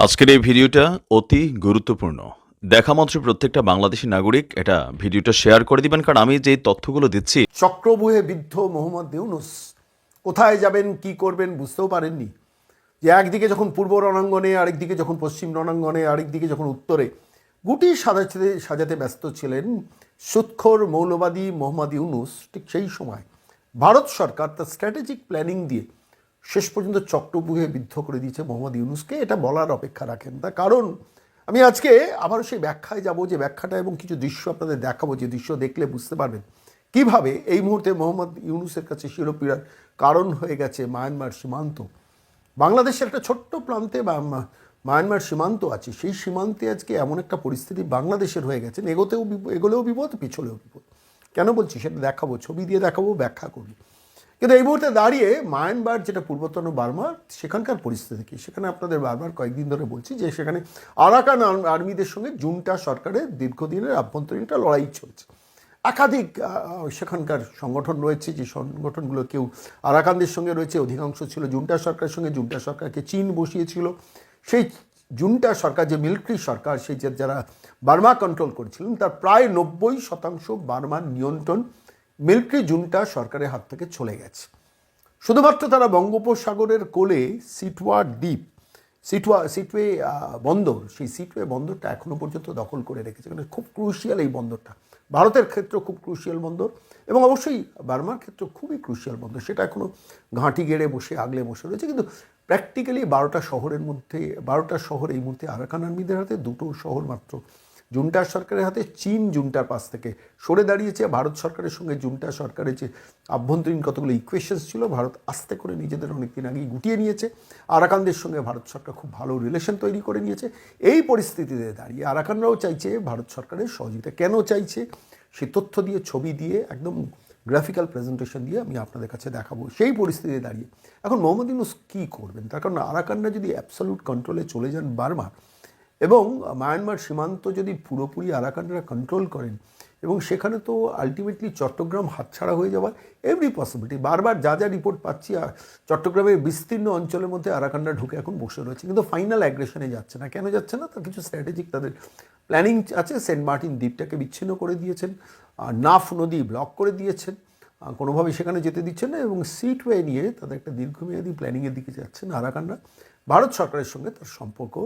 আজকের এই ভিডিওটা অতি গুরুত্বপূর্ণ। দেখামাত্র প্রত্যেকটা বাংলাদেশী নাগরিক এটা ভিডিওটা শেয়ার করে দিবেন, কারণ আমি যে তথ্যগুলো দিচ্ছি চক্রবুহে বিদ্ধ মোহাম্মদ ইউনূস কোথায় যাবেন কি করবেন বুঝতেও পারেননি। যে একদিকে যখন পূর্ব রণাঙ্গনে, আরেকদিকে যখন পশ্চিম রণাঙ্গনে, আরেকদিকে যখন উত্তরে গুটি সাজাতে সাজাতে ব্যস্ত ছিলেন সুৎখোর মৌলবাদী মোহাম্মদ ইউনূস, ঠিক সেই সময় ভারত সরকার তার স্ট্র্যাটেজিক প্ল্যানিং দিয়ে শেষ পর্যন্ত চক্রবুহে বিদ্ধ করে দিয়েছে মোহাম্মদ ইউনূসকে। এটা বলার অপেক্ষা রাখেন, তার কারণ আমি আজকে আবারও সেই ব্যাখ্যায় যাব, যে ব্যাখ্যাটা এবং কিছু দৃশ্য আপনাদের দেখাবো, যে দৃশ্য দেখলে বুঝতে পারবেন কিভাবে এই মুহূর্তে মোহাম্মদ ইউনূসের কাছে শিরোপীড়ার কারণ হয়ে গেছে মায়ানমার সীমান্ত। বাংলাদেশের একটা ছোট্ট প্রান্তে বা মায়ানমার সীমান্ত আছে, সেই সীমান্তে আজকে এমন একটা পরিস্থিতি বাংলাদেশের হয়ে গেছে, এগোলেও বিপদ, পিছলেও বিপদ। কেন বলছি সেটা দেখাবো, ছবি দিয়ে দেখাবো, ব্যাখ্যা করবি। কিন্তু এই মুহূর্তে দাঁড়িয়ে মায়ানমার, যেটা পূর্বতন বার্মা, সেখানকার পরিস্থিতি কী, সেখানে আপনাদের বারবার কয়েকদিন ধরে বলছি যে সেখানে আরাকান আর্মিদের সঙ্গে জুন্টা সরকারের দীর্ঘদিনের আভ্যন্তরীণ একটা লড়াই চলছে। একাধিক সেখানকার সংগঠন রয়েছে, যে সংগঠনগুলো কেউ আরাকানদের সঙ্গে রয়েছে, অধিকাংশ ছিল জুন্টা সরকারের সঙ্গে। জুন্টা সরকারকে চীন বসিয়েছিল। সেই জুন্টা সরকার, যে মিলিটারি সরকার, সেই যারা বার্মা কন্ট্রোল করেছিলেন, তার প্রায় 90% বার্মার নিয়ন্ত্রণ মিলিটারি জুন্টা সরকারের হাত থেকে চলে গেছে। শুধুমাত্র তারা বঙ্গোপসাগরের কোলে সিটওয়া দ্বীপ, সিটওয়ে বন্দর, সেই সিটওয়ে বন্দরটা এখনও পর্যন্ত দখল করে রেখেছে। মানে খুব ক্রুশিয়াল এই বন্দরটা, ভারতের ক্ষেত্রে খুব ক্রুশিয়াল বন্দর, এবং অবশ্যই বার্মার ক্ষেত্রে খুবই ক্রুশিয়াল বন্দর। সেটা এখনও ঘাঁটি গেড়ে বসে আগলে বসে রয়েছে। কিন্তু প্র্যাকটিক্যালি 12টা শহরের মধ্যে 12টা শহর এই মুহূর্তে আরাকান আর্মিদের হাতে, 2টো শহর মাত্র জুন্টা সরকারের হাতে। চীন জুন্টার পাশ থেকে সরে দাঁড়িয়েছে। ভারত সরকারের সঙ্গে জুন্টা সরকারের যে আভ্যন্তরীণ কতগুলো ইকুয়েশনস ছিল, ভারত আস্তে করে নিজেদের অনেকদিন আগেই গুটিয়ে নিয়েছে। আরাকানদের সঙ্গে ভারত সরকার খুব ভালো রিলেশন তৈরি করে নিয়েছে। এই পরিস্থিতিতে দাঁড়িয়ে আরাকানরাও চাইছে ভারত সরকারের সহযোগিতা। কেন চাইছে, সেই তথ্য দিয়ে, ছবি দিয়ে, একদম গ্রাফিক্যাল প্রেজেন্টেশন দিয়ে আমি আপনাদের কাছে দেখাবো। সেই পরিস্থিতিতে দাঁড়িয়ে এখন মোহাম্মদ ইউনূস কী করবেন, তার কারণ আরাকানরা যদি অ্যাবসলিউট কন্ট্রোলে চলে যান বার্মা, এবং মায়ানমার সীমান্ত যদি পুরোপুরি আরাকানরা কন্ট্রোল করেন, এবং সেখানে তো আলটিমেটলি চট্টগ্রাম হাতছাড়া হয়ে যাওয়ার এভরি পসিবিলিটি। বারবার যা যা রিপোর্ট পাচ্ছি, চট্টগ্রামের বিস্তীর্ণ অঞ্চলের মধ্যে আরাকানরা ঢুকে এখন বসে রয়েছে, কিন্তু ফাইনাল অ্যাগ্রেশনে যাচ্ছে না। কেন যাচ্ছে না, তার কিছু স্ট্র্যাটেজিক তাদের প্ল্যানিং আছে। সেন্ট মার্টিন দ্বীপটাকে বিচ্ছিন্ন করে দিয়েছেন, নাফ নদী ব্লক করে দিয়েছেন, কোনোভাবে সেখানে যেতে দিচ্ছেন না, এবং সিটওয়ে নিয়ে তাদের একটা দীর্ঘমেয়াদী প্ল্যানিংয়ের দিকে যাচ্ছেন আরাকানরা। ভারত সরকারের সঙ্গে তার সম্পর্ক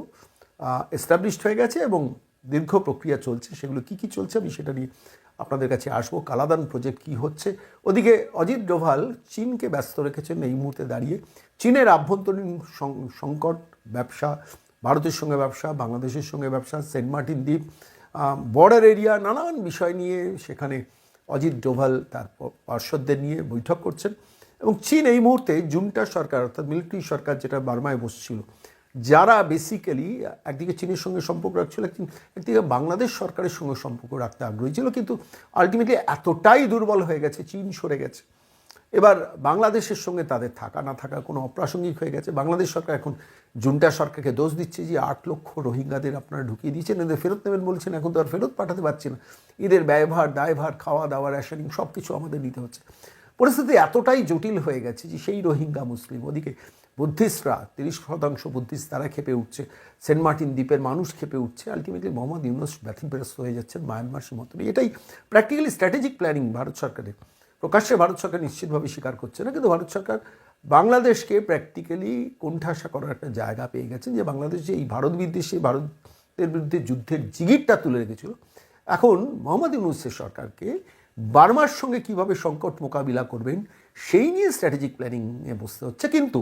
এস্টাবলিশড হয়ে গেছে এবং দীর্ঘ প্রক্রিয়া চলছে। সেগুলো কী কী চলছে আমি সেটা নিয়ে আপনাদের কাছে আসবো। কালাদান প্রজেক্ট কী হচ্ছে। ওদিকে অজিত ডোভাল চীনকে ব্যস্ত রেখেছেন এই মুহূর্তে দাঁড়িয়ে। চীনের আভ্যন্তরীণ সংকট, ব্যবসা, ভারতের সঙ্গে ব্যবসা, বাংলাদেশের সঙ্গে ব্যবসা, সেন্ট মার্টিন দ্বীপ, বর্ডার এরিয়া, নানান বিষয় নিয়ে সেখানে অজিত ডোভাল তার পার্শ্বদের নিয়ে বৈঠক করছেন। এবং চীন এই মুহূর্তে জুন্টা সরকার, অর্থাৎ মিলিটারি সরকার যেটা বার্মায় বসছিল, যারা বেসিক্যালি একদিকে চীনের সঙ্গে সম্পর্ক রাখছিল, একদিকে বাংলাদেশ সরকারের সঙ্গে সম্পর্ক রাখতে আগ্রহী ছিল, কিন্তু আলটিমেটলি এতটাই দুর্বল হয়ে গেছে, চীন সরে গেছে। এবার বাংলাদেশের সঙ্গে তাদের থাকা না থাকা কোনো অপ্রাসঙ্গিক হয়ে গেছে। বাংলাদেশ সরকার এখন জুন্টা সরকারকে দোষ দিচ্ছে যে 8 লক্ষ রোহিঙ্গাদের আপনারা ঢুকিয়ে দিয়েছেন, এদের ফেরত নেবেন বলছেন, এখন তো আর ফেরত পাঠাতে পারছি না, এদের ব্যয়ভার, দায়ভার, খাওয়া দাওয়া, রেশনিং সব কিছু আমাদের নিতে হচ্ছে। পরিস্থিতি এতটাই জটিল হয়ে গেছে যে সেই রোহিঙ্গা মুসলিম, ওদিকে বুদ্ধিস্টরা, 30% বুদ্ধিস্ট, তারা খেপে উঠছে, সেন্ট মার্টিন দ্বীপের মানুষ খেপে উঠছে। আলটিমেটলি মোহাম্মদ ইউনূস ব্যতিব্যস্ত হয়ে যাচ্ছেন মায়ানমার সীমান্ত নিয়ে। এটাই প্র্যাকটিক্যালি স্ট্র্যাটেজিক প্ল্যানিং ভারত সরকারের। প্রকাশ্যে ভারত সরকার নিশ্চিতভাবে স্বীকার করছে না, কিন্তু ভারত সরকার বাংলাদেশকে প্র্যাকটিক্যালি কোণঠাসা করার একটা জায়গা পেয়ে গেছেন, যে বাংলাদেশ যে এই ভারত বিদ্বেষী, ভারতের বিরুদ্ধে যুদ্ধের জিগিরটা তুলে রেখেছিল, এখন মোহাম্মদ ইউনূসের সরকারকে বার্মার সঙ্গে কীভাবে সংকট মোকাবিলা করবেন সেই নিয়ে স্ট্র্যাটেজিক প্ল্যানিং নিয়ে বসতে হচ্ছে। কিন্তু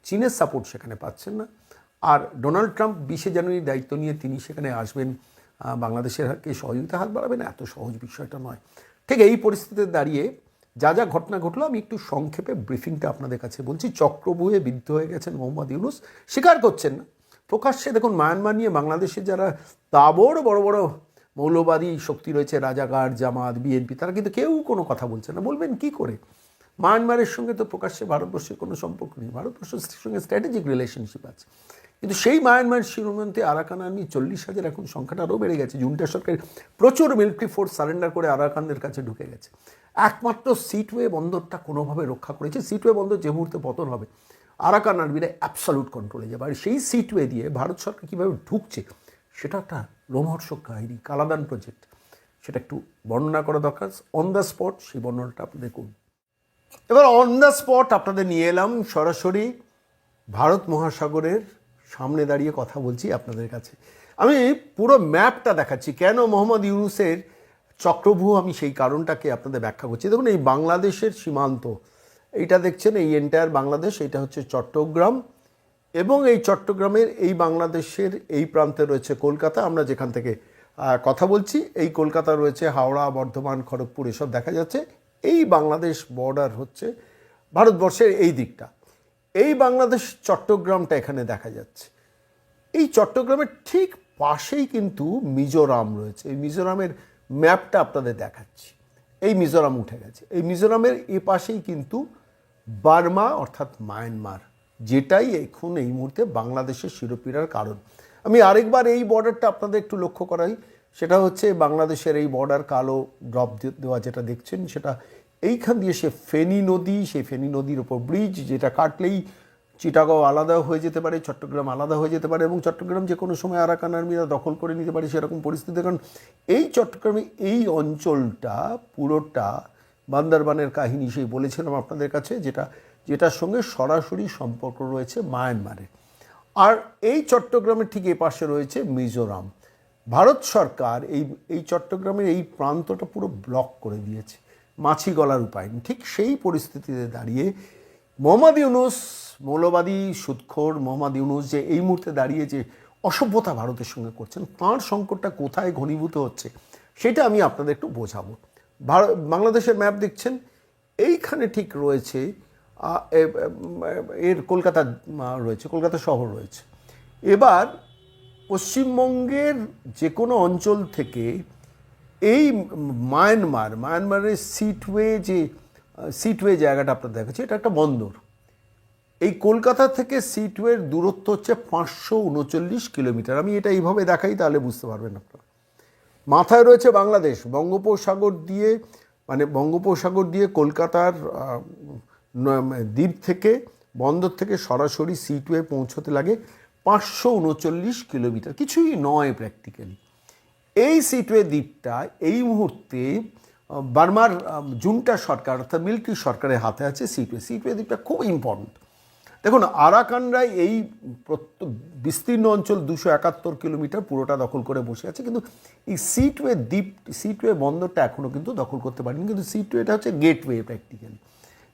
চীনের সাপোর্ট সেখানে পাচ্ছেন না। আর ডোনাল্ড ট্রাম্প 20 জানুয়ারির দায়িত্ব নিয়ে তিনি সেখানে আসবেন, বাংলাদেশের হাতকে সহযোগিতা হাত বাড়াবেন, এত সহজ বিষয়টা নয়। ঠিক এই পরিস্থিতিতে দাঁড়িয়ে যা যা ঘটনা ঘটলো আমি একটু সংক্ষেপে ব্রিফিংটা আপনাদের কাছে বলছি। চক্রবুহে বিদ্ধ হয়ে গেছেন মোহাম্মদ ইউনূস, স্বীকার করছেন না প্রকাশ্যে। দেখুন, মায়ানমার নিয়ে বাংলাদেশের যারা তাবড় বড় বড় মৌলবাদী শক্তি রয়েছে, রাজাকার, জামাত, বিএনপি, তারা কিন্তু কেউ কোনো কথা বলছে না। বলবেন কি করে? মায়ানমারের সঙ্গে তো প্রকাশ্যে ভারতবর্ষের কোনো সম্পর্ক নেই, ভারতবর্ষের সঙ্গে স্ট্র্যাটেজিক রিলেশনশিপ আছে। কিন্তু সেই মায়ানমার সীমান্তে আরাকান আর্মি 40,000, এখন সংখ্যাটা আরও বেড়ে গেছে। জুন্টা সরকার প্রচুর মিলিটারি ফোর্স সারেন্ডার করে আরাকানদের কাছে ঢুকে গেছে। একমাত্র সিটওয়ে বন্দরটা কোনোভাবে রক্ষা করেছে। সিটওয়ে বন্দর যে মুহূর্তে পতন হবে, আরাকান আর্মিরা অ্যাবসলিউট কন্ট্রোলে যাবে। আর সেই সিটওয়ে দিয়ে ভারত সরকার কীভাবে ঢুকছে সেটা একটা রোমহর্ষক কাহিনী, কালাদান প্রজেক্ট, সেটা একটু বর্ণনা করা দরকার। অন দ্য স্পট সেই বর্ণনাটা আপনাদের করুন। এবার অন দ্য স্পট আপনাদের নিয়ে এলাম সরাসরি ভারত মহাসাগরের সামনে দাঁড়িয়ে কথা বলছি আপনাদের কাছে। আমি পুরো ম্যাপটা দেখাচ্ছি, কেন মোহাম্মদ ইউনূসের চক্রভূহ, আমি সেই কারণটাকে আপনাদের ব্যাখ্যা করছি। দেখুন, এই বাংলাদেশের সীমান্ত, এইটা দেখছেন, এই এন্টায়ার বাংলাদেশ, এটা হচ্ছে চট্টগ্রাম, এবং এই চট্টগ্রামের এই বাংলাদেশের এই প্রান্তে রয়েছে কলকাতা, আমরা যেখান থেকে কথা বলছি। এই কলকাতা রয়েছে, হাওড়া, বর্ধমান, খড়গপুর এসব দেখা যাচ্ছে। এই বাংলাদেশ বর্ডার হচ্ছে ভারতবর্ষের এই দিকটা। এই বাংলাদেশ চট্টগ্রামটা এখানে দেখা যাচ্ছে। এই চট্টগ্রামের ঠিক পাশেই কিন্তু মিজোরাম রয়েছে। এই মিজোরামের ম্যাপটা আপনাদের দেখাচ্ছি। এই মিজোরাম উঠে গেছে। এই মিজোরামের এ পাশেই কিন্তু বার্মা অর্থাৎ মায়ানমার, যেটাই এখন এই মুহূর্তে বাংলাদেশের শিরোপীড়ার কারণ। আমি আরেকবার এই বর্ডারটা আপনাদের একটু লক্ষ্য করাই, সেটা হচ্ছে বাংলাদেশের এই বর্ডার কালো ড্রপ দেওয়া যেটা দেখছেন, সেটা এইখান দিয়ে সে ফেনী নদী, সেই ফেনী নদীর ওপর ব্রিজ, যেটা কাটলেই চিটাগাঁও আলাদা হয়ে যেতে পারে, চট্টগ্রাম আলাদা হয়ে যেতে পারে, এবং চট্টগ্রাম যে কোনো সময় আরাকান আর্মিরা দখল করে নিতে পারে সেরকম পরিস্থিতি। কারণ এই চট্টগ্রামে এই অঞ্চলটা পুরোটা বান্দরবানের কাহিনী সেই বলেছিলাম আপনাদের কাছে, যেটার সঙ্গে সরাসরি সম্পর্ক রয়েছে মায়ানমারের। আর এই চট্টগ্রামের ঠিক এ পাশে রয়েছে মিজোরাম। ভারত সরকার এই চট্টগ্রামের এই প্রান্তটা পুরো ব্লক করে দিয়েছে, মাছি গলার উপায় নেই। ঠিক সেই পরিস্থিতিতে দাঁড়িয়ে মোহাম্মদ ইউনূস, মৌলবাদী সুদখোর মোহাম্মদ ইউনূস, যে এই মুহূর্তে দাঁড়িয়ে যে অসভ্যতা ভারতের সঙ্গে করছেন, তাঁর সংকটটা কোথায় ঘনীভূত হচ্ছে সেটা আমি আপনাদের একটু বোঝাবো। বাংলাদেশের ম্যাপ দেখছেন, এইখানে ঠিক রয়েছে এর কলকাতা রয়েছে, কলকাতা শহর রয়েছে। এবার পশ্চিমবঙ্গের যে কোনো অঞ্চল থেকে এই মায়ানমারের সিটওয়ে জায়গাটা আপনার দেখাচ্ছে, এটা একটা বন্দর। এই কলকাতা থেকে সিটওয়ের দূরত্ব হচ্ছে 539 কিলোমিটার। আমি এটা এইভাবে দেখাই, তাহলে বুঝতে পারবেন আপনারা। মাথায় রয়েছে বাংলাদেশ, বঙ্গোপসাগর দিয়ে কলকাতার দ্বীপ থেকে, বন্দর থেকে সরাসরি সিটওয়ে পৌঁছতে লাগে 539 কিলোমিটার, কিছুই নয় প্র্যাকটিক্যালি। এই সিটওয়ে দ্বীপটা এই মুহূর্তে বার্মার জুন্টা সরকার অর্থাৎ মিলিটারি সরকারের হাতে আছে। সিটওয়ে দ্বীপটা খুব ইম্পর্টেন্ট। দেখুন, আরাকানরা এই বিস্তীর্ণ অঞ্চল 271 কিলোমিটার পুরোটা দখল করে বসে আছে, কিন্তু এই সিটওয়ে বন্দরটা এখনও কিন্তু দখল করতে পারেনি। কিন্তু সিটওয়েটা হচ্ছে গেটওয়ে প্র্যাকটিক্যালি।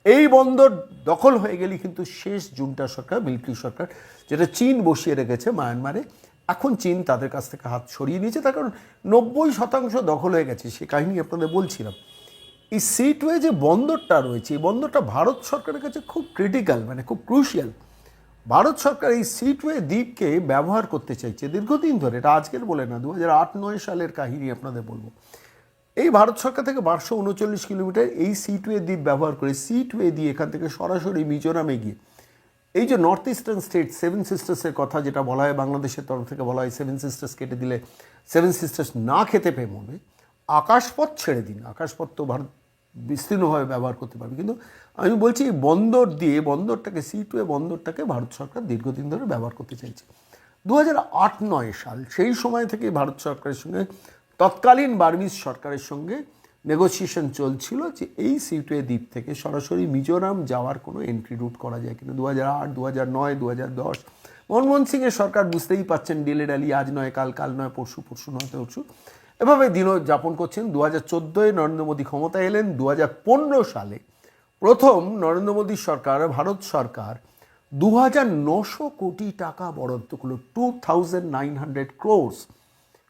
এই বন্দর দখল হয়ে গেলে কিন্তু শেষ জুন্টা সরকার, মিলিটারি সরকার, যেটা চীন বসিয়ে রেখেছে মায়ানমারে, এখন চীন তাদের কাছ থেকে হাত সরিয়ে নিয়েছে, তার কারণ 90% দখল হয়ে গেছে। সে কাহিনী আপনাদের বলছিলাম। এই সিটওয়ে যে বন্দরটা রয়েছে, এই বন্দরটা ভারত সরকারের কাছে খুব ক্রিটিক্যাল, খুব ক্রুশিয়াল। ভারত সরকার এই সিটওয়ে দ্বীপকে ব্যবহার করতে চাইছে দীর্ঘদিন ধরে, এটা আজকের বলে না, 2008-9 সালের কাহিনী আপনাদের বলবো। এই ভারত সরকার থেকে 539 কিলোমিটার এই সিটওয়ে দ্বীপ ব্যবহার করে, সিটওয়ে দিয়ে এখান থেকে সরাসরি মিজোরামে গিয়ে, এই যে নর্থ ইস্টার্ন স্টেট 7 সিস্টার্সের কথা যেটা বলা হয়, বাংলাদেশের তরফ থেকে বলা হয় 7 সিস্টার্স কেটে দিলে 7 সিস্টার্স না খেতে পেয়ে মনে, আকাশপথ ছেড়ে দিন, আকাশপথ তো ভারত বিস্তীর্ণভাবে ব্যবহার করতে পারবে, কিন্তু আমি বলছি এই বন্দরটাকে সিটওয়ে বন্দরটাকে ভারত সরকার দীর্ঘদিন ধরে ব্যবহার করতে চাইছে। 2008-9 সাল, সেই সময় থেকে ভারত সরকারের সঙ্গে তৎকালীন বার্মিজ সরকারের সঙ্গে নেগোসিয়েশন চলছিল যে এই সিটওয়ে দ্বীপ থেকে সরাসরি মিজোরাম যাওয়ার কোনো এন্ট্রি রুট করা যায় কিনা। 2008, 2009, 2010 মনমোহন সিংয়ের সরকার বুঝতেই পাচ্ছেন, ডিলে ডালি, আজ নয় কাল, কাল নয় পরশু, পরশু নয় পরশু, এভাবে দিনও যাপন করছেন। 2014-এ নরেন্দ্র মোদী ক্ষমতায় এলেন। 2015 সালে প্রথম নরেন্দ্র মোদীর সরকার, ভারত সরকার 2900 কোটি টাকা বরাদ্দ করল, 2900 crores।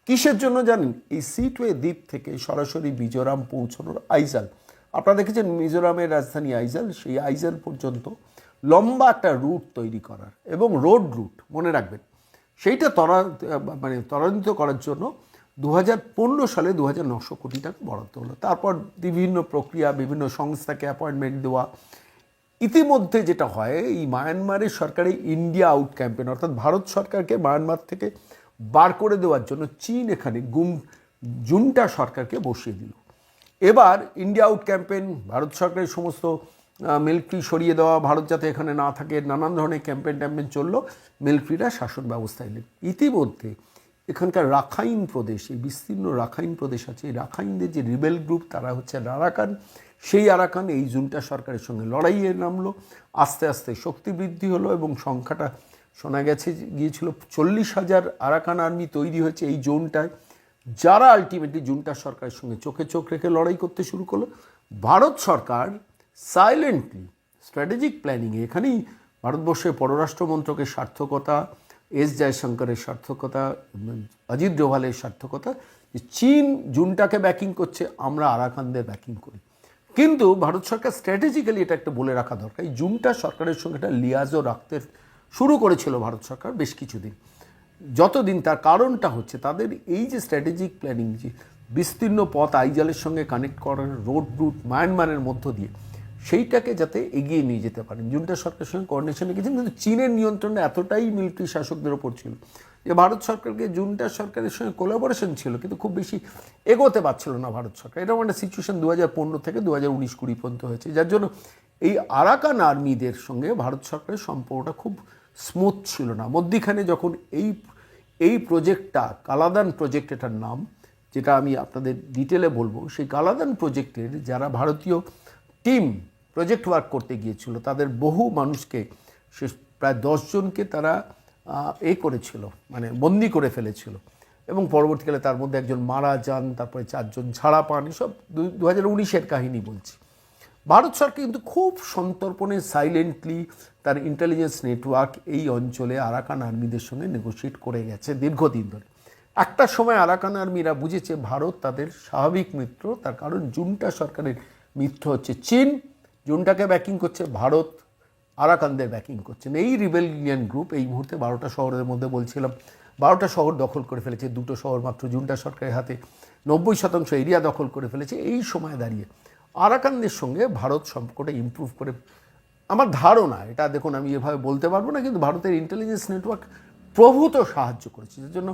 কিসের জন্য জানেন? এই সিটওয়ে দ্বীপ থেকে সরাসরি মিজোরাম পৌঁছানোর, আইজল, আপনারা দেখেছেন মিজোরামের রাজধানী আইজল, সেই আইজল পর্যন্ত লম্বা একটা রুট তৈরি করার, এবং রোড রুট মনে রাখবেন, সেইটা ত্বরান্বিত করার জন্য 2015 সালে 2900 কোটি টাকা বরাদ্দ হলো। তারপর বিভিন্ন প্রক্রিয়া, বিভিন্ন সংস্থাকে অ্যাপয়েন্টমেন্ট দেওয়া। ইতিমধ্যে যেটা হয়, এই মায়ানমারের সরকারি ইন্ডিয়া আউট ক্যাম্পেন, অর্থাৎ ভারত সরকারকে মায়ানমার থেকে বার করে দেওয়ার জন্য চীন এখানে জুন্টা সরকারকে বসিয়ে দিল। এবার ইন্ডিয়া আউট ক্যাম্পেন, ভারত সরকারের সমস্ত মিলিটারি সরিয়ে দেওয়া, ভারত যাতে এখানে না থাকে, নানান ধরনের ক্যাম্পেন চললো, মিলিটারিরা শাসন ব্যবস্থায় এলেন। ইতিমধ্যে এখানকার রাখাইন প্রদেশ, এই বিস্তীর্ণ রাখাইন প্রদেশ আছে, এই রাখাইনদের যে রিবেল গ্রুপ তারা হচ্ছে আরাকান, সেই আরাকান এই জুন্টা সরকারের সঙ্গে লড়াইয়ে নামলো। আস্তে আস্তে শক্তি বৃদ্ধি হলো এবং সংখ্যাটা শোনা গিয়েছিল 40,000 আরাকান আর্মি তৈরি হয়েছে এই জোনটায়, যারা আলটিমেটলি জুন্টা সরকারের সঙ্গে চোখে চোখ রেখে লড়াই করতে শুরু করলো। ভারত সরকার সাইলেন্টলি স্ট্র্যাটেজিক প্ল্যানিংয়ে, এখানেই ভারতবর্ষের পররাষ্ট্র মন্ত্রকের সার্থকতা, এস জয়শঙ্করের সার্থকতা, অজিত ডোভালের সার্থকতা, যে চীন জুনটাকে ব্যাকিং করছে, আমরা আরাকানদের ব্যাকিং করি। কিন্তু ভারত সরকার স্ট্র্যাটেজিক্যালি এটা একটা বলে রাখা দরকার, এই জুনটা সরকারের সঙ্গে একটা লিয়াজও রাখতে শুরু করেছিল ভারত সরকার বেশ কিছুদিন, যতদিন। তার কারণটা হচ্ছে তাদের এই যে স্ট্র্যাটেজিক প্ল্যানিং, যে বিস্তীর্ণ পথ আইজালের সঙ্গে কানেক্ট করার রোড রুট মায়ানমারের মধ্য দিয়ে, সেইটাকে যাতে এগিয়ে নিয়ে যেতে পারেন। জুন্টা সরকারের সঙ্গে কোঅর্ডিনেশনে গেছেন, কিন্তু চীনের নিয়ন্ত্রণে এতটাই মিলিটারি শাসকদের ওপর ছিল যে ভারত সরকারকে জুন্টা সরকারের সঙ্গে কোলাবোরেশন ছিল, কিন্তু খুব বেশি এগোতে পারছিল না ভারত সরকার। এরকম একটা সিচুয়েশন 2015 থেকে 2019-20 পর্যন্ত হয়েছে, যার জন্য এই আরাকান আর্মিদের সঙ্গে ভারত সরকারের সম্পর্কটা খুব স্মুথ ছিল না। মধ্যিখানে যখন এই প্রজেক্টটা, কালাদান প্রজেক্ট এটার নাম, যেটা আমি আপনাদের ডিটেলে বলবো, সেই কালাদান প্রজেক্টের যারা ভারতীয় টিম প্রজেক্ট ওয়ার্ক করতে গিয়েছিল, তাদের বহু মানুষকে, সে প্রায় 10 জনকে তারা করেছিল, মানে বন্দি করে ফেলেছিল, এবং পরবর্তীকালে তার মধ্যে একজন মারা যান, তারপরে 4 জন ছাড়া পান। এসব 2019-এর কাহিনী বলছি। ভারত সরকার কিন্তু খুব সন্তর্পণে সাইলেন্টলি তার ইন্টেলিজেন্স নেটওয়ার্ক এই অঞ্চলে আরাকান আর্মিদের সঙ্গে নেগোশিয়েট করে গেছে দীর্ঘদিন ধরে। একটা সময় আরাকান আর্মিরা বুঝেছে ভারত তাদের স্বাভাবিক মিত্র, তার কারণ জুন্টা সরকারের মিত্র হচ্ছে চীন, জুন্টাকে ব্যাকিং করছে ভারত, আরাকানদের ব্যাকিং করছেন এই রিবেলিয়ান গ্রুপ। এই মুহূর্তে 12টা শহরের মধ্যে বলছিলাম 12টা শহর দখল করে ফেলেছে, 2টো শহর মাত্র জুন্টা সরকারের হাতে, 90% এরিয়া দখল করে ফেলেছে। এই সময় দাঁড়িয়ে আরাকানদের সঙ্গে ভারত সম্পর্কটা ইমপ্রুভ করে, আমার ধারণা, এটা দেখুন আমি এভাবে বলতে পারবো না, কিন্তু ভারতের ইন্টেলিজেন্স নেটওয়ার্ক প্রভূত সাহায্য করেছে, যার জন্য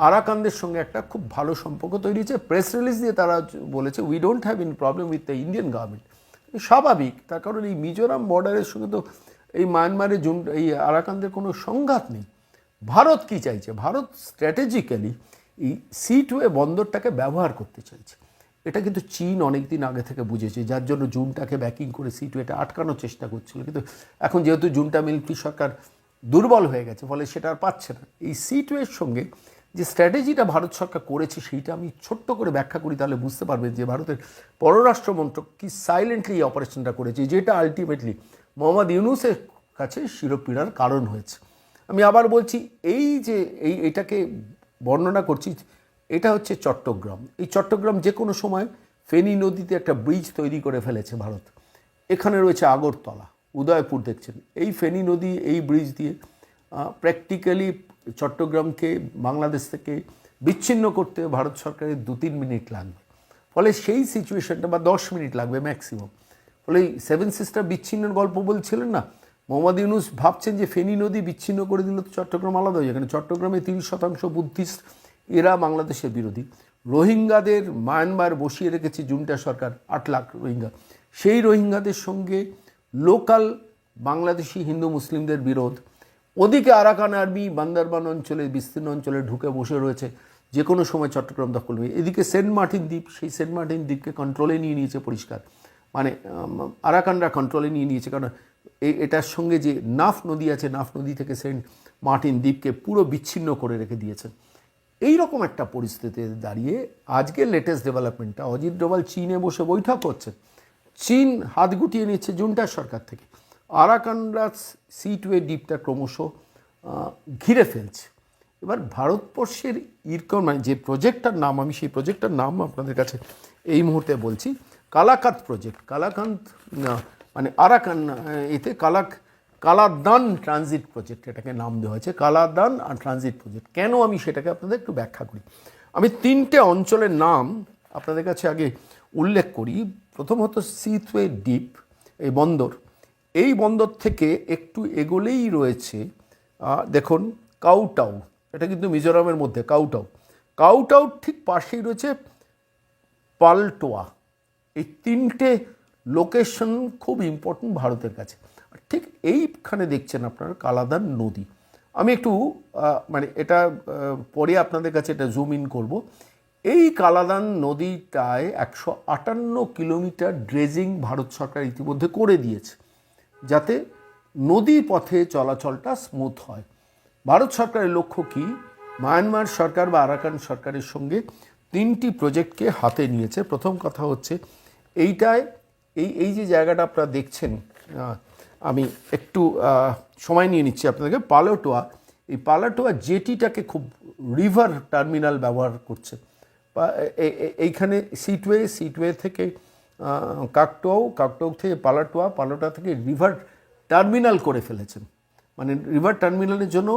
আরাকানদের সঙ্গে একটা খুব ভালো সম্পর্ক তৈরি হয়েছে। প্রেস রিলিজ দিয়ে তারা বলেছে we don't have any problem with the Indian government. স্বাভাবিক, তার কারণ এই মিজোরাম বর্ডারের সঙ্গে তো এই মায়ানমারের এই আরাকানদের কোনো সংঘাত নেই। ভারত কি চাইছে? ভারত স্ট্র্যাটেজিক্যালি এই সি-2 বন্দরটাকে ব্যবহার করতে চাইছে। এটা কিন্তু চীন অনেক দিন আগে থেকে বুঝেছে, যার জন্য জুনটাকে ব্যাকিং করে সি-2 আটকানোর চেষ্টা করছিল। কিন্তু এখন যেহেতু জুনটা মিলিটারি সরকার দুর্বল হয়ে গেছে, ফলে সেটা আর পাচ্ছে না। এই সি-2 সঙ্গে যে স্ট্র্যাটেজিটা ভারত সরকার করেছে, সেইটা আমি ছোট্ট করে ব্যাখ্যা করি, তাহলে বুঝতে পারবেন যে ভারতের পররাষ্ট্র মন্ত্রক কি সাইলেন্টলি এই অপারেশনটা করেছে, যেটা আলটিমেটলি মোহাম্মদ ইউনূসের কাছে শিরোপীড়ার কারণ হয়েছে। আমি আবার বলছি, এটাকে বর্ণনা করছি, এটা হচ্ছে চট্টগ্রাম। এই চট্টগ্রাম যে কোনো সময় ফেনী নদীতে একটা ব্রিজ তৈরি করে ফেলেছে ভারত। এখানে রয়েছে আগরতলা, উদয়পুর দেখছেন, এই ফেনী নদী, এই ব্রিজ দিয়ে প্র্যাকটিক্যালি চট্টগ্রামকে বাংলাদেশ থেকে বিচ্ছিন্ন করতে ভারত সরকারের 2-3 মিনিট লাগবে। ফলে সেই সিচুয়েশনটা, বা 10 মিনিট লাগবে ম্যাক্সিমাম। ফলে এই 7 সিস্টার বিচ্ছিন্নের গল্প বলছিলেন না, মোহাম্মদ ইউনূস ভাবছেন যে ফেনী নদী বিচ্ছিন্ন করে দিলে তো চট্টগ্রাম আলাদা হয়ে যায়। এখানে চট্টগ্রামে 30% বুদ্ধিস্ট, এরা বাংলাদেশের বিরোধী। রোহিঙ্গাদের মায়ানমার বসিয়ে রেখেছে জুন্টা সরকার, 8 লাখ রোহিঙ্গা। সেই রোহিঙ্গাদের সঙ্গে লোকাল বাংলাদেশি হিন্দু মুসলিমদের বিরোধ। ওদিকে আরাকান আর্মি বান্দরবান অঞ্চলে, বিস্তীর্ণ অঞ্চলে ঢুকে বসে রয়েছে, যে কোনো সময় চট্টগ্রাম দখল হবে। এদিকে সেন্ট মার্টিন দ্বীপ, সেই সেন্ট মার্টিন দ্বীপকে কন্ট্রোলে নিয়ে নিয়েছে পরিষ্কার, মানে আরাকানরা কন্ট্রোলে নিয়ে নিয়েছে। কারণ এটার সঙ্গে যে নাফ নদী আছে, নাফ নদী থেকে সেন্ট মার্টিন দ্বীপকে পুরো বিচ্ছিন্ন করে রেখে দিয়েছেন। এই রকম একটা পরিস্থিতিতে দাঁড়িয়ে আজকের লেটেস্ট ডেভেলপমেন্টটা, অজিত ডোভাল চীনে বসে বৈঠক করছেন, চীন হাত গুটিয়ে নিচ্ছে জুন্টা সরকার থেকে। আরাকানরা সি-2 দ্বীপটা ক্রমশ ঘিরে ফেলছে। এবার ভারতবর্ষের মানে যে প্রজেক্টটার নাম, আমি সেই প্রজেক্টটার নাম আপনাদের কাছে এই মুহূর্তে বলছি, কালাকাত প্রজেক্ট। কালাকান্ত মানে আরাকান, এতে কালাদান ট্রানজিট প্রজেক্ট এটাকে নাম দেওয়া হয়েছে, কালাদান আর ট্রানজিট প্রজেক্ট। কেন আমি সেটাকে আপনাদের একটু ব্যাখ্যা করি। আমি 3টে অঞ্চলের নাম আপনাদের কাছে আগে উল্লেখ করি। প্রথমত সি-2 দ্বীপ, এই বন্দর, এই বন্দর থেকে একটু এগোলেই রয়েছে দেখুন কাউটাউ, এটা কিন্তু মিজোরামের মধ্যে কাউটাউ ঠিক পাশেই রয়েছে পালটোয়া। এই 3টে লোকেশন খুব ইম্পর্টেন্ট ভারতের কাছে। আর ঠিক এইখানে দেখছেন আপনারা কালাদান নদী। আমি একটু মানে এটা পরে আপনাদের কাছে এটা জুম ইন করব। এই কালাদান নদীটায় 158 কিলোমিটার ড্রেজিং ভারত সরকার ইতিমধ্যে করে দিয়েছে, যাতে নদী পথে চলাচলটা স্মুথ হয়। ভারত সরকারের লক্ষ্য কি? মায়ানমার সরকার বা আরাকান সরকারের সঙ্গে 3টি প্রজেক্টকে হাতে নিয়েছে। প্রথম কথা হচ্ছে এইটায় এই যে জায়গাটা আপনারা দেখছেন, আমি একটু সময় নিয়ে নিচ্ছি আপনাদেরকে। পালাটোয়া, এই পালাটোয়া জেটিটাকে খুব রিভার টার্মিনাল ব্যবহার করছে। এইখানে সিটওয়ে থেকে কাকটোয়া থেকে পালাটোয়া থেকে রিভার টার্মিনাল করে ফেলেছেন। মানে রিভার টার্মিনালের জন্য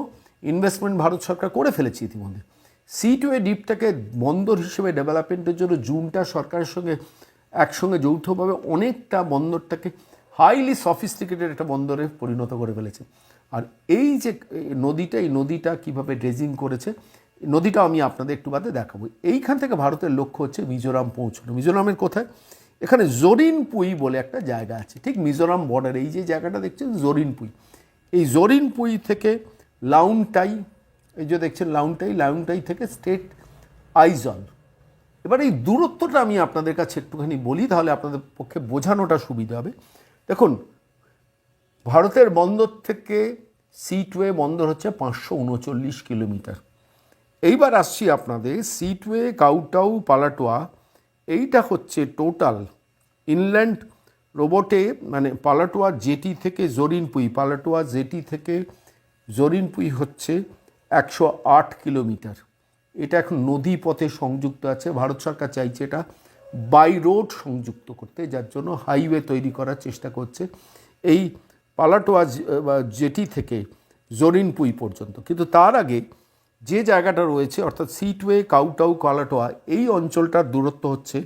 ইনভেস্টমেন্ট ভারত সরকার করে ফেলেছে ইতিমধ্যে। সিটওয়ে দ্বীপটাকে বন্দর হিসেবে ডেভেলপমেন্টের জন্য জুনটা সরকারের সঙ্গে একসঙ্গে যৌথভাবে অনেকটা বন্দরটাকে হাইলি সফিস্টিকেটেড একটা বন্দরে পরিণত করে ফেলেছে। আর এই যে এই নদীটা কীভাবে ড্রেজিং করেছে, নদীটা আমি আপনাদের একটু বাদে দেখাবো। এইখান থেকে ভারতের লক্ষ্য হচ্ছে মিজোরাম পৌঁছানো। মিজোরামের কোথায়? এখানে জরিনপুই বলে একটা জায়গা আছে, ঠিক মিজোরাম বর্ডারে। এই যে জায়গাটা দেখছেন জরিনপুই, এই জরিনপুই থেকে লাউনটাই, এই যে দেখছেন লাউনটাই থেকে স্টেট আইজল। এবার এই দূরত্বটা আমি আপনাদের কাছে একটুখানি বলি, তাহলে আপনাদের পক্ষে বোঝানোটা সুবিধা হবে। দেখুন, ভারতের বন্দর থেকে সিটওয়ে বন্দর হচ্ছে 539 কিলোমিটার। এইবার আসছি আপনাদের সিটওয়ে, কাউটাউ, পালাটোয়া, এইটা হচ্ছে টোটাল ইনল্যান্ড রোবটে, মানে পালাটোয়া জেটি থেকে জরিনপুই হচ্ছে 108 কিলোমিটার। এটা এখন নদী পথে সংযুক্ত আছে। ভারত সরকার চাইছে এটা বাই রোড সংযুক্ত করতে, যার জন্য হাইওয়ে তৈরি করার চেষ্টা করছে এই পালাটোয়া জেটি থেকে জরিনপুই পর্যন্ত। কিন্তু তার আগে যে জায়গাটা রয়েছে, অর্থাৎ সিটওয়ে, কাউটাউ, পালাটোয়া, এই অঞ্চলটার দূরত্ব হচ্ছে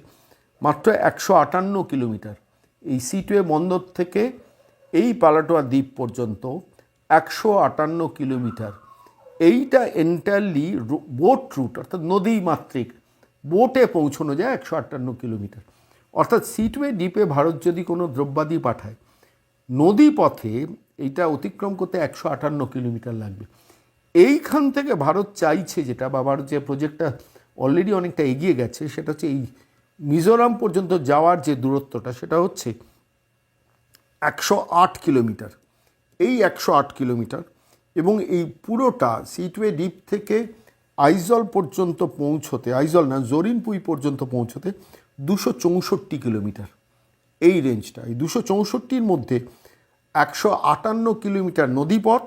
মাত্র 158 কিলোমিটার। এই সিটওয়ে বন্দর থেকে এই পালাটোয়া দ্বীপ পর্যন্ত 158 কিলোমিটার। এইটা এন্টায়ারলি বোট রুট, অর্থাৎ নদী মাতৃক বোটে পৌঁছানো যায় 158 কিলোমিটার। অর্থাৎ সিটওয়ে দ্বীপে ভারত যদি কোনো দ্রব্যাদি পাঠায়, নদী পথে এইটা অতিক্রম করতে 158 কিলোমিটার লাগবে। এইখান থেকে ভারত চাইছে যেটা, বা ভারত যে প্রজেক্টটা অলরেডি অনেকটা এগিয়ে গেছে, সেটা হচ্ছে এই মিজোরাম পর্যন্ত যাওয়ার যে দূরত্বটা, সেটা হচ্ছে 108 কিলোমিটার। এই 108 কিলোমিটার এবং এই পুরোটা সিটওয়ে দ্বীপ থেকে আইজল পর্যন্ত পৌঁছতে, আইজল না জরিনপুই পর্যন্ত পৌঁছতে 264 কিলোমিটার। এই রেঞ্জটা, এই 264-র মধ্যে 158 কিলোমিটার নদীপথ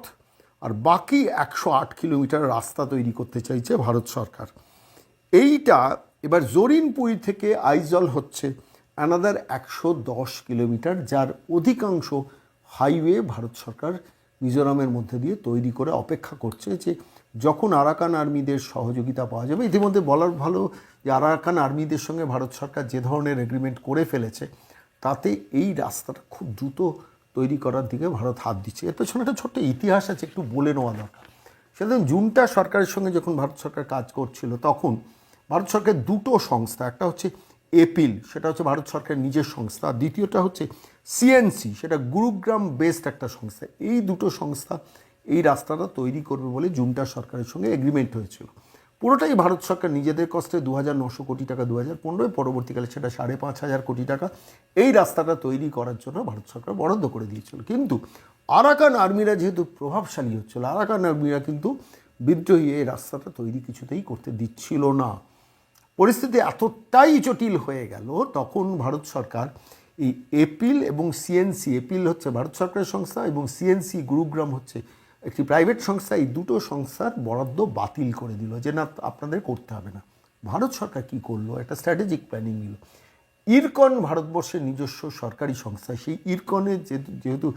আর বাকি 108 কিলোমিটার রাস্তা তৈরি করতে চাইছে ভারত সরকার। এইটা এবার জরিনপুই থেকে আইজল হচ্ছে অ্যানাদার 110 কিলোমিটার, যার অধিকাংশ হাইওয়ে ভারত সরকার মিজোরামের মধ্যে দিয়ে তৈরি করে অপেক্ষা করছে যে যখন আরাকান আর্মিদের সহযোগিতা পাওয়া যাবে। ইতিমধ্যে বলার ভালো যে আরাকান আর্মিদের সঙ্গে ভারত সরকার যে ধরনের এগ্রিমেন্ট করে ফেলেছে, তাতে এই রাস্তাটা খুব দ্রুত তৈরি করার দিকে ভারত হাত দিচ্ছে। এর পেছনে একটা ছোট্ট ইতিহাস আছে, একটু বলে নেওয়া দরকার। সেদিন জুনটা সরকারের সঙ্গে যখন ভারত সরকার কাজ করছিল, তখন ভারত সরকারের দুটো সংস্থা, একটা হচ্ছে এপিল, সেটা হচ্ছে ভারত সরকারের নিজের সংস্থা, আর দ্বিতীয়টা হচ্ছে সিএনসি, সেটা গুরুগ্রাম বেসড একটা সংস্থা। এই দুটো সংস্থা এই রাস্তাটা তৈরি করবে বলে জুনটা সরকারের সঙ্গে এগ্রিমেন্ট হয়েছিল। পুরোটাই ভারত সরকার নিজেদের কষ্টে 2900 কোটি টাকা 2015, পরবর্তীকালে সেটা 5500 কোটি টাকা এই রাস্তাটা তৈরি করার জন্য ভারত সরকার বরাদ্দ করে দিয়েছিল। কিন্তু আরাকান আর্মিরা যেহেতু প্রভাবশালী হচ্ছিল, আরাকান আর্মিরা কিন্তু বিদ্রোহী এই রাস্তাটা তৈরি কিছুতেই করতে দিচ্ছিল না। পরিস্থিতি এতটাই জটিল হয়ে গেল, তখন ভারত সরকার এই এপিল এবং সিএনসি, এপিল হচ্ছে ভারত সরকারের সংস্থা এবং সিএনসি গুরুগ্রাম হচ্ছে একটি প্রাইভেট সংস্থা, এই দুটো সংস্থার বরাদ্দ বাতিল করে দিল যে না, আপনাদের করতে হবে না। ভারত সরকার কি করলো? একটা স্ট্র্যাটেজিক প্ল্যানিং নিল। ইরকন ভারতবর্ষের নিজস্ব সরকারি সংস্থা, সেই ইরকনের যেহেতু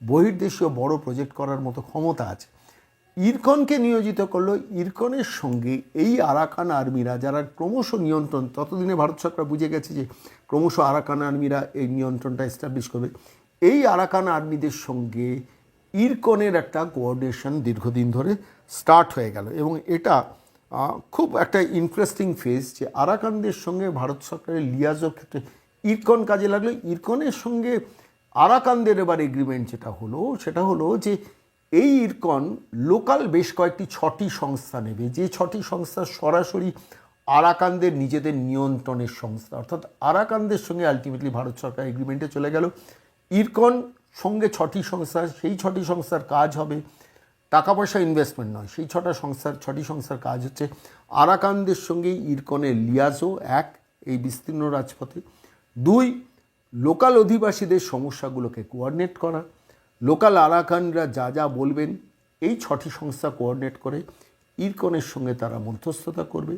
বহির্দেশীয় বড় প্রজেক্ট করার মতো ক্ষমতা আছে, ইরকনকে নিয়োজিত করলো। ইরকনের সঙ্গে এই আরাকান আর্মিরা, যারা ক্রমশ নিয়ন্ত্রণ, ততদিনে ভারত সরকার বুঝে গেছে যে ক্রমশ আরাকান আর্মিরা এই নিয়ন্ত্রণটা এস্টাবলিশ করবে, এই আরাকান আর্মিদের সঙ্গে ইরকনের একটা কোঅর্ডিনেশন দীর্ঘদিন ধরে স্টার্ট হয়ে গেল। এবং এটা খুব একটা ইন্টারেস্টিং ফেজ যে আরাকানদের সঙ্গে ভারত সরকারের লিয়াজোর ক্ষেত্রে ইরকন কাজে লাগলো। ইরকনের সঙ্গে আরাকানদের এবার এগ্রিমেন্ট যেটা হলো সেটা হলো যে এই ইরকন লোকাল বেশ কয়েকটি 6টি সংস্থা নেবে, যে 6টি সংস্থা সরাসরি আরাকানদের নিজেদের নিয়ন্ত্রণের সংস্থা, অর্থাৎ আরাকানদের সঙ্গে আলটিমেটলি ভারত সরকার এগ্রিমেন্টে চলে গেল। ইরকন সঙ্গে 6টি সংস্থা, সেই 6টি সংস্থার কাজ হবে টাকা পয়সা ইনভেস্টমেন্ট নয়, সেই 6টি সংস্থার কাজ হচ্ছে আরাকানদের সঙ্গে ইরকনের লিয়াজো, এক, এই বিস্তীর্ণ রাজপথে, 2, লোকাল অধিবাসীদের সমস্যাগুলোকে কোঅর্ডিনেট করা, লোকাল আরাকানরা যা যা বলবেন এই 6টি সংস্থা কোঅর্ডিনেট করে ইরকনের সঙ্গে তারা মধ্যস্থতা করবে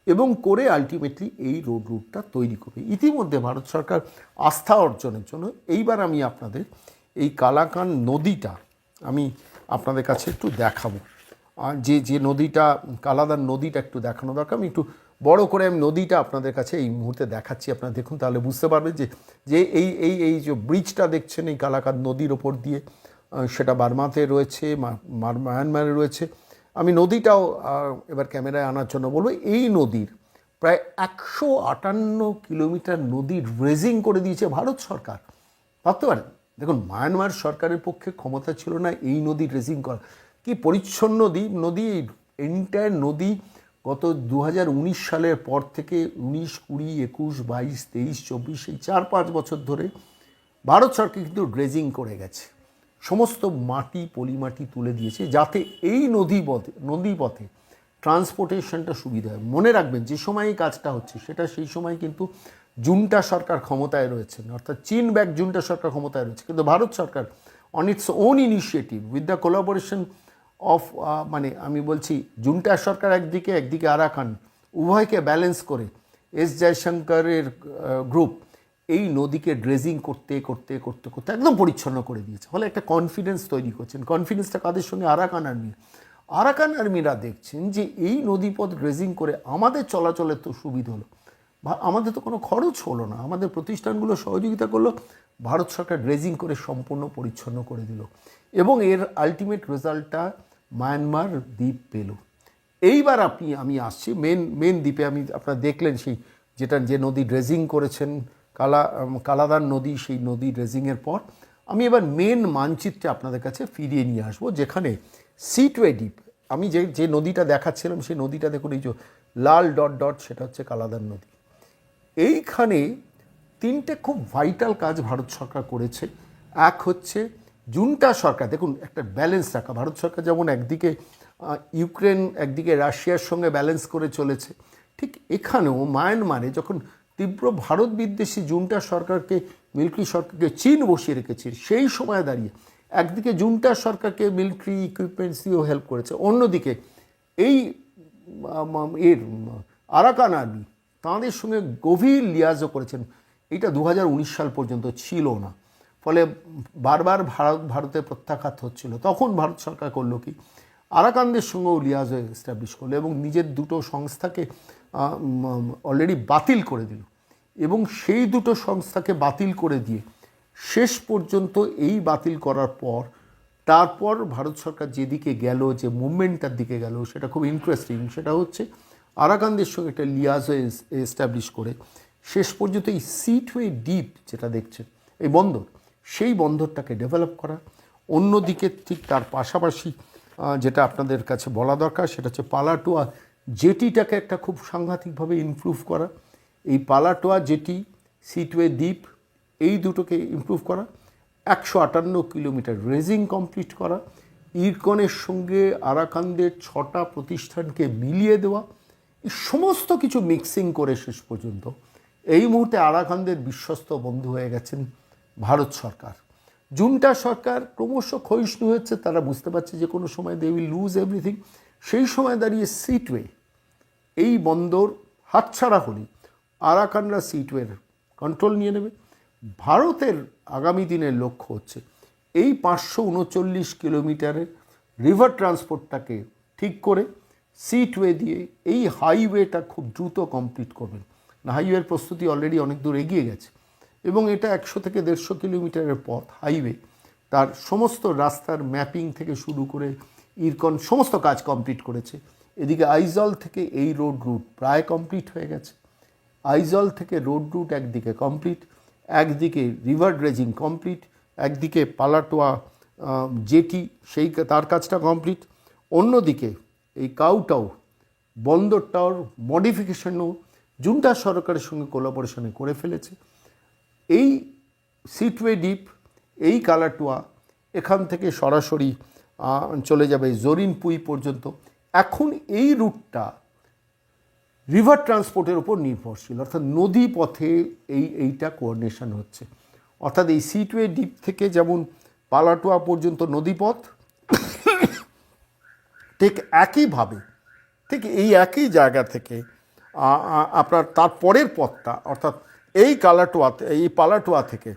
এবং করে আলটিমেটলি এই রোড রুটটা তৈরি করবে। ইতিমধ্যে ভারত সরকার আস্থা অর্জনের জন্য এইবার আমি আপনাদের এই কালাকান নদীটা আমি আপনাদের কাছে একটু দেখাবো, যে নদীটা কালাদান নদীটা একটু দেখানো দরকার। আমি একটু বড় করে আমি নদীটা আপনাদের কাছে এই মুহূর্তে দেখাচ্ছি, আপনারা দেখুন, তাহলে বুঝতে পারবেন যে এই যে ব্রিজটা দেখছেন এই কালাকান নদীর ওপর দিয়ে, সেটা বার্মাতে রয়েছে, মায়ানমারে রয়েছে। আমি নদীটাও এবার ক্যামেরায় আনার জন্য বলবো। এই নদীর প্রায় 158 কিলোমিটার নদী রেজিং করে দিয়েছে ভারত সরকার। ভাবতে পারেন, দেখুন, মায়ানমার সরকারের পক্ষে ক্ষমতা ছিল না এই নদী রেজিং করা। কি পরিচ্ছন্ন নদী, এন্টায়ার নদী গত 2019 সালের পর থেকে 19, 20, 21, 22, 23, 24 এই 4-5 বছর ধরে ভারত সরকার কিন্তু ড্রেজিং করে গেছে, সমস্ত মাটি পলিমাটি তুলে দিয়েছে যাতে এই নদীপথে ট্রান্সপোর্টেশনটা সুবিধা হয়। মনে রাখবেন, যে সময় এই কাজটা হচ্ছে সেটা সেই সময় কিন্তু জুন্টা সরকার ক্ষমতায় রয়েছেন, অর্থাৎ চীন ব্যাক জুন্টা সরকার ক্ষমতায় রয়েছে, কিন্তু ভারত সরকার on its own initiative with the collaboration of মানে আমি বলছি জুন্টা সরকার একদিকে আরাকান, উভয়কে ব্যালেন্স করে এস জয়শঙ্করের গ্রুপ এই নদীকে ড্রেজিং করতে একদম পরিচ্ছন্ন করে দিয়েছে। ফলে একটা কনফিডেন্স তৈরি করছেন। কনফিডেন্সটা কাদের সঙ্গে? আরাকান আর্মিরা দেখছেন যে এই নদীপথ ড্রেজিং করে আমাদের চলাচলের তো সুবিধা হলো, আমাদের তো কোনো খরচ হলো না, আমাদের প্রতিষ্ঠানগুলো সহযোগিতা করলো, ভারত সরকার ড্রেজিং করে সম্পূর্ণ পরিচ্ছন্ন করে দিল এবং এর আলটিমেট রেজাল্টটা মায়ানমার দ্বীপ পেল। এইবার আমি আসছি মেন দ্বীপে। আপনারা দেখলেন সেই যে নদী ড্রেজিং করেছেন কালাদান নদী, সেই নদী ড্রেজিংয়ের পর আমি এবার মেন মানচিত্রে আপনাদের কাছে ফিরিয়ে নিয়ে আসবো, যেখানে সিটওয়ে দ্বীপ। আমি যে নদীটা দেখাচ্ছিলাম সেই নদীটা দেখুন, এই যে লাল ডট সেটা হচ্ছে কালাদান নদী। এইখানে 3টে খুব ভাইটাল কাজ ভারত সরকার করেছে। এক হচ্ছে জুন্টা সরকার, দেখুন একটা ব্যালেন্স রাখা, ভারত সরকার যেমন একদিকে ইউক্রেন একদিকে রাশিয়ার সঙ্গে ব্যালেন্স করে চলেছে, ঠিক এখানেও মায়ানমারে যখন তীব্র ভারত বিদ্বেষী জুন্টা সরকারকে, মিলিটারি সরকারকে চীন বসিয়ে রেখেছে, সেই সময় দাঁড়িয়ে একদিকে জুন্টা সরকারকে মিলিটারি ইকুইপমেন্টস দিয়েও হেল্প করেছে, অন্যদিকে এই আরাকান আর্মি তাঁদের সঙ্গে গভীর লিয়াজও করেছেন। এটা 2019 সাল পর্যন্ত ছিল না, ফলে বারবার ভারতে প্রত্যাঘাত হচ্ছিল। তখন ভারত সরকার করলো কি, আরাকানদের সঙ্গেও লিয়াজও এস্টাবলিশ করলো এবং নিজের দুটো সংস্থাকে অলরেডি বাতিল করে দিল এবং সেই দুটো সংস্থাকে বাতিল করে দিয়ে শেষ পর্যন্ত এই বাতিল করার পর তারপর ভারত সরকার যেদিকে গেল, যে মুভমেন্টটার দিকে গেল, সেটা খুব ইন্টারেস্টিং। সেটা হচ্ছে আরাকানদের সঙ্গে একটা লিয়াজও এস্টাবলিশ করে শেষ পর্যন্ত এই সিটওয়ে দ্বীপ যেটা দেখছেন, এই বন্দর, সেই বন্দরটাকে ডেভেলপ করা। অন্যদিকে ঠিক তার পাশাপাশি যেটা আপনাদের কাছে বলা দরকার সেটা হচ্ছে পালাটোয়া জেটিটাকে একটা খুব সাংঘাতিকভাবে ইমপ্রুভ করা। এই পালাটোয়া জেটি, সিটওয়ে দ্বীপ, এই দুটোকে ইমপ্রুভ করা। 158 কিলোমিটার রেজিং কমপ্লিট করা। ইরকনের সঙ্গে আরাকানদের 6টা প্রতিষ্ঠানকে মিলিয়ে দেওয়া, এই সমস্ত কিছু মিক্সিং করে শেষ পর্যন্ত এই মুহূর্তে আরাকানদের বিশ্বস্ত বন্ধু হয়ে গেছেন ভারত সরকার। জুন্টা সরকার ক্রমশ ক্ষয়িষ্ণু হচ্ছে, তারা বুঝতে পারছে যে কোনো সময় দে উইল লুজ এভরিথিং। সেই সময় দাঁড়িয়ে সিটওয়ে, এই বন্দর হাতছাড়া হলে আরাকানরা সিটওয়ের কন্ট্রোল নিয়ে নেবে। ভারতের আগামী দিনের লক্ষ্য হচ্ছে এই 539 কিলোমিটারের রিভার ট্রান্সপোর্টটাকে ঠিক করে সিটওয়ে দিয়ে এই হাইওয়েটা খুব দ্রুত কমপ্লিট করবেন। হাইওয়ের প্রস্তুতি অলরেডি অনেক দূর এগিয়ে গেছে এবং এটা 100 থেকে 150 কিলোমিটারের পথ হাইওয়ে। তার সমস্ত রাস্তার ম্যাপিং থেকে শুরু করে ইরকন সমস্ত কাজ কমপ্লিট করেছে। এদিকে আইজল থেকে এই রোড রুট প্রায় কমপ্লিট হয়ে গেছে। আইজল থেকে রোড রুট একদিকে কমপ্লিট, একদিকে রিভার ড্রেজিং কমপ্লিট, একদিকে পালাটোয়া জেটি সেই তার কাজটা কমপ্লিট, অন্যদিকে এই কাউটাও বন্দরটাও মডিফিকেশনও জুন্টা সরকারের সঙ্গে কোলাবোরেশনে করে ফেলেছে। এই সিটওয়ে ডিপ, এই কালাটুয়া এখান থেকে সরাসরি চলে যাবে জরিনপুই পর্যন্ত। এখন এই রুটটা রিভার ট্রান্সপোর্টের উপর নির্ভরশীল, অর্থাৎ নদী পথে এইটা কোঅর্ডিনেশন হচ্ছে। অর্থাৎ এই সিটওয়ে ডিপ থেকে যেমন পালাটুয়া পর্যন্ত নদীপথ, ঠিক একইভাবে ঠিক এই একই জায়গা থেকে আপনার তার পরের পথটা অর্থাৎ এই পালাটুয়া থেকে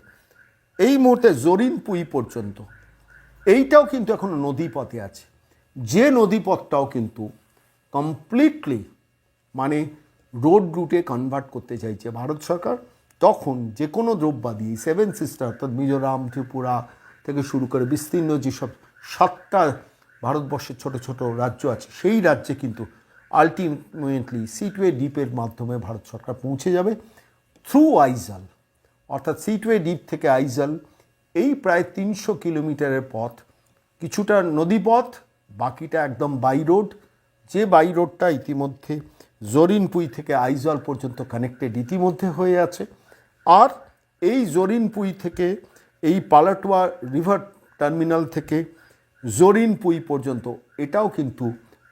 এই মুহূর্তে জরিনপুই পর্যন্ত এইটাও কিন্তু এখনো নদীপথে আছে। যে নদীপথটাও কিন্তু কমপ্লিটলি মানে রোড রুটে কনভার্ট করতে চাইছে ভারত সরকার। তখন যে কোনো দ্রব্যাদি 7 সিস্টার অর্থাৎ মিজোরাম, ত্রিপুরা থেকে শুরু করে বিস্তীর্ণ যেসব 7টা ভারতবর্ষের ছোট ছোট রাজ্য আছে, সেই রাজ্যে কিন্তু আলটিমেটলি সিটওয়ে ডিপের মাধ্যমে ভারত সরকার পৌঁছে যাবে থ্রু আইজল। অর্থাৎ সিটওয়ে ডিপ থেকে আইজল এই প্রায় 300 কিলোমিটারের পথ, কিছুটা নদীপথ, বাকিটা একদম বাই রোড। যে বাই রোডটা ইতিমধ্যে জরিনপুই থেকে আইজল পর্যন্ত কানেক্টেড ইতিমধ্যে হয়ে আছে। আর এই জরিনপুই থেকে এই পালাটুয়া রিভার টার্মিনাল থেকে জরিনপুই পর্যন্ত এটাও কিন্তু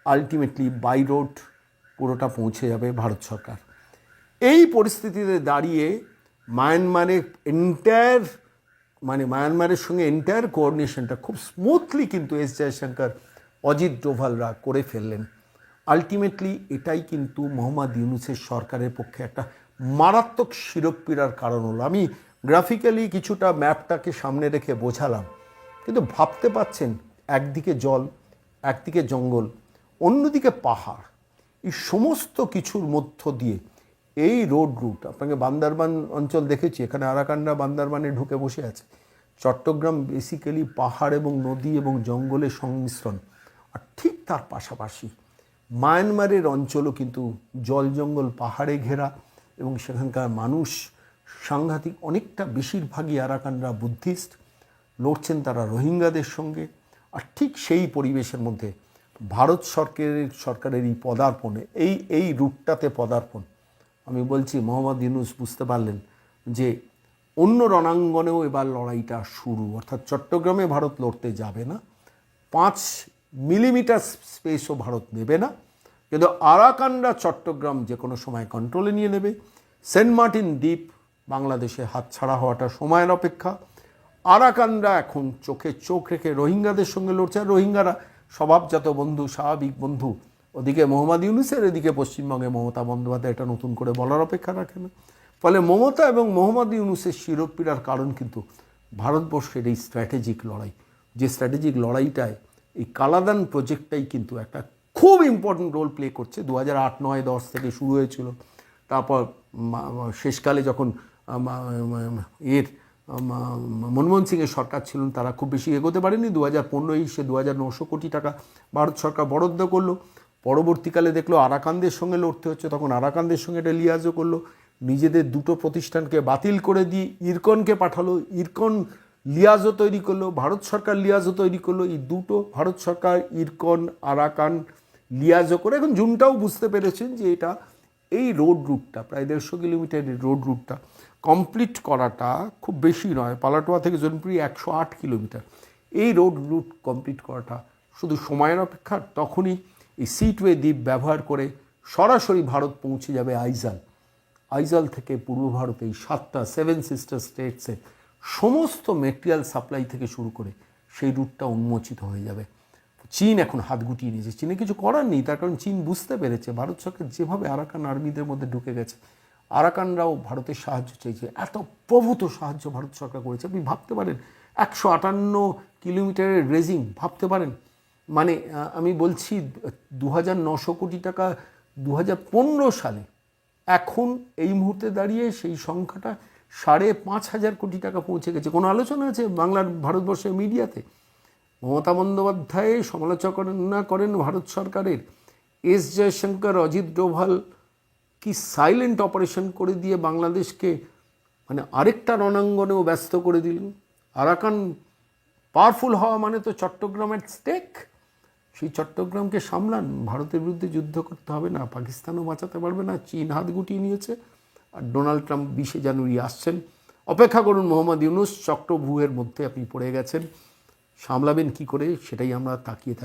আলটিমেটলি বাই রোড পুরোটা পৌঁছে যাবে ভারত সরকার। এই পরিস্থিতিতে দাঁড়িয়ে মায়ানমারের সঙ্গে এন্টায়ার কোঅর্ডিনেশনটা খুব স্মুথলি কিন্তু এস জয়শঙ্কর, অজিত ডোভালরা করে ফেললেন। আলটিমেটলি এটাই কিন্তু মোহাম্মদ ইউনূসের সরকারের পক্ষে একটা মারাত্মক শিরোপীড়ার কারণ হলো। আমি গ্রাফিক্যালি কিছুটা ম্যাপটাকে সামনে রেখে বোঝালাম, কিন্তু ভাবতে পারছেন একদিকে জল, একদিকে জঙ্গল, অন্যদিকে পাহাড়, এই সমস্ত কিছুর মধ্য দিয়ে এই রোড রুট। আপনাকে বান্দরবান অঞ্চল দেখেছি, এখানে আরাকানরা বান্দরবানে ঢুকে বসে আছে। চট্টগ্রাম বেসিক্যালি পাহাড় এবং নদী এবং জঙ্গলের সংমিশ্রণ। আর ঠিক তার পাশাপাশি মায়ানমারের অঞ্চলও কিন্তু জল জঙ্গল পাহাড়ে ঘেরা, এবং সেখানকার মানুষ সাংঘাতিক অনেকটা, বেশিরভাগই আরাকানরা বুদ্ধিস্ট, লড়ছেন তারা রোহিঙ্গাদের সঙ্গে। আর ঠিক সেই পরিবেশের মধ্যে ভারত সরকারের এই পদার্পণে এই রুটটাতে পদার্পণ, আমি বলছি মোহাম্মদ ইউনূস বুঝতে পারলেন যে অন্য রণাঙ্গনেও এবার লড়াইটা শুরু। অর্থাৎ চট্টগ্রামে ভারত লড়তে যাবে না, 5 মিলিমিটার স্পেসও ভারত নেবে না, কিন্তু আরাকানরা চট্টগ্রাম যে কোনো সময় কন্ট্রোলে নিয়ে নেবে। সেন্ট মার্টিন দ্বীপ বাংলাদেশে হাতছাড়া হওয়াটা সময়ের অপেক্ষা। আরাকানরা এখন চোখে চোখ রেখে রোহিঙ্গাদের সঙ্গে লড়ছে। আর রোহিঙ্গারা স্বভাবজাত বন্ধু, স্বাভাবিক বন্ধু। ওদিকে মোহাম্মদ ইউনূসের, এদিকে পশ্চিমবঙ্গে মমতা বন্দ্যোপাধ্যায়, এটা নতুন করে বলার অপেক্ষা রাখে না। ফলে মমতা এবং মোহাম্মদ ইউনূসের শিরোপীড়ার কারণ কিন্তু ভারতবর্ষের এই স্ট্র্যাটেজিক লড়াই। যে স্ট্র্যাটেজিক লড়াইটায় এই কালাদান প্রজেক্টটাই কিন্তু একটা খুব ইম্পর্টেন্ট রোল প্লে করছে। 2008, 9, 10 থেকে শুরু হয়েছিল। তারপর শেষকালে যখন মনমোহন সিংয়ের সরকার ছিলেন, তারা খুব বেশি এগোতে পারেনি। 2015 সে 2900 কোটি টাকা ভারত সরকার বরাদ্দ করলো। পরবর্তীকালে দেখলো আরাকানদের সঙ্গে লড়তে হচ্ছে, তখন আরাকানদের সঙ্গে এটা লিয়াজও করলো। নিজেদের দুটো প্রতিষ্ঠানকে বাতিল করে দিয়ে ইরকনকে পাঠালো, ইরকন লিয়াজও তৈরি করলো, ভারত সরকার লিয়াজও তৈরি করলো। এই দুটো ভারত সরকার, ইরকন, আরাকান লিয়াজও করে এখন জুনটাও বুঝতে পেরেছেন যে এটা এই রোড রুটটা প্রায় 150 কিলোমিটারের রোড রুটটা কমপ্লিট করাটা খুব বেশি নয়। পালাটোয়া থেকে জোনপুরি 108 কিলোমিটার। এই রোড রুট কমপ্লিট করাটা শুধু সময়ের অপেক্ষা। তখনই এই সিটওয়ে দ্বীপ ব্যবহার করে সরাসরি ভারত পৌঁছে যাবে আইজল। আইজল থেকে পূর্ব ভারতে এই 7টা 7 সিস্টার স্টেটসে সমস্ত মেটেরিয়াল সাপ্লাই থেকে শুরু করে সেই রুটটা উন্মোচিত হয়ে যাবে। চীন এখন হাত গুটিয়ে নিয়েছে, চীনে কিছু করার নেই, তার কারণ চীন বুঝতে পেরেছে ভারত সরকার যেভাবে আরাকান আর্মিদের মধ্যে ঢুকে গেছে, আরাকানরাও ভারতের সাহায্য চাইছে। এত প্রভূত সাহায্য ভারত সরকার করেছে। আপনি ভাবতে পারেন 158 কিলোমিটারের রেজিং, ভাবতে পারেন মানে আমি বলছি 2900 কোটি টাকা 2015 সালে, এখন এই মুহূর্তে দাঁড়িয়ে সেই সংখ্যাটা 5,500 কোটি টাকা পৌঁছে গেছে। কোনো আলোচনা আছে বাংলার ভারতবর্ষের মিডিয়াতে? মমতা বন্দ্যোপাধ্যায় সমালোচনা করেন ভারত সরকারের, এস জয়শঙ্কর, অজিত ডোভাল কি সাইলেন্ট অপারেশন করে দিয়ে বাংলাদেশকে মানে আরেকটা রণাঙ্গনেও ব্যস্ত করে দিলেন। আরাকান পাওয়ারফুল হওয়া মানে তো চট্টগ্রামের স্টেক, সেই চট্টগ্রামকে সামলান। ভারতের বিরুদ্ধে যুদ্ধ করতে হবে না, পাকিস্তানও বাঁচাতে পারবে না, চীন হাত গুটিয়ে নিয়েছে, আর ডোনাল্ড ট্রাম্প 20শে জানুয়ারি আসছেন। অপেক্ষা করুন মোহাম্মদ ইউনূস, চক্রব্যূহের মধ্যে আপনি পড়ে গেছেন, সামলাবেন কি করে সেটাই আমরা তাকিয়ে থাকি।